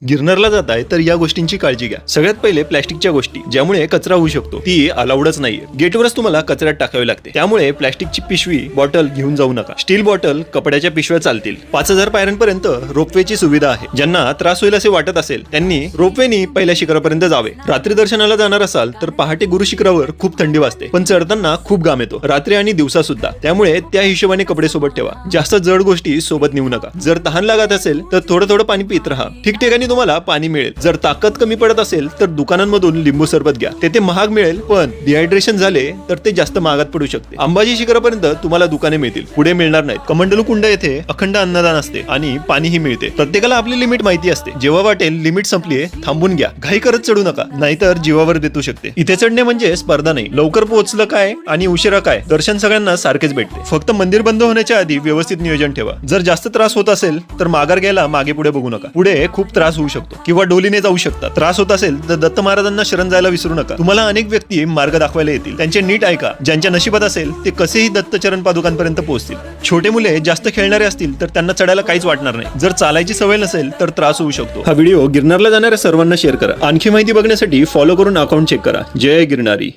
गिरनारला जाताय तर या गोष्टींची काळजी घ्या. सगळ्यात पहिले प्लॅस्टिकच्या गोष्टी ज्यामुळे कचरा होऊ शकतो ती अलाउडच नाहीये. गेटवरच तुम्हाला कचऱ्यात टाकावे लागते. त्यामुळे प्लॅस्टिकची पिशवी बॉटल घेऊन जाऊ नका. स्टील बॉटल कपड्याच्या पिशव्या चालतील. 5000 पायऱ्यांपर्यंत रोपवेची सुविधा आहे. ज्यांना त्रास होईल असे वाटत असेल त्यांनी रोपवेनी पहिल्या शिखरापर्यंत जावे. रात्री दर्शनाला जाणार असाल तर पहाटे गुरु शिखरावर खूप थंडी वाजते पण चढताना खूप घाम येतो रात्री आणि दिवसा सुद्धा. त्यामुळे त्या हिशोबाने कपडे सोबत ठेवा. जास्त जड गोष्टी सोबत नेऊ नका. जर तहान लागत असेल तर थोडं पाणी पित राहा. ठिकठिकाणी तुम्हाला पाणी मिळेल. जर ताकद कमी पडत असेल तर दुकानांमधून लिंबू सरबत घ्या. तेथे महाग मिळेल पण डिहायड्रेशन झाले तर ते जास्त महागात पडू शकते. अंबाजी शिखरापर्यंत तुम्हाला दुकाने मिळतील, पुढे मिळणार नाहीत. कमंडलू कुंड येथे अखंड अन्नदान असते आणि पाणीही मिळते. प्रत्येकाला आपली लिमिट माहिती असते. जेव्हा वाटेल लिमिट संपलीये थांबून घ्या. घाई करत चढू नका नाहीतर जीवावर देतू शकते. इथे चढणे म्हणजे स्पर्धा नाही. लवकर पोहोचलं काय आणि उशिरा काय दर्शन सगळ्यांना सारखेच भेटते. फक्त मंदिर बंद होण्याच्या आधी व्यवस्थित नियोजन ठेवा. जर जास्त त्रास होत असेल तर माघार घ्यायला मागे पुढे बघू नका. पुढे खूप त्रास होऊ शकतो किंवा डोलीने जाऊ शकता. त्रास होत असेल तर दत्त महाराजांना शरण जायला विसरू नका. तुम्हाला अनेक व्यक्ती मार्ग दाखवायला येतील. त्यांचे नीट ऐका. ज्यांच्या नशिबात असेल ते कसेही दत्त चरण पादुकांपर्यंत पोहोचतील. छोटे मुले जास्त खेळणारे असतील तर त्यांना चढायला काहीच वाटणार नाही. जर चालायची सवय नसेल तर त्रास होऊ शकतो. हा व्हिडिओ गिरनारला जाणाऱ्या सर्वांना शेअर करा. आणखी माहिती बघण्यासाठी फॉलो करून अकाउंट चेक करा. जय गिरनारी.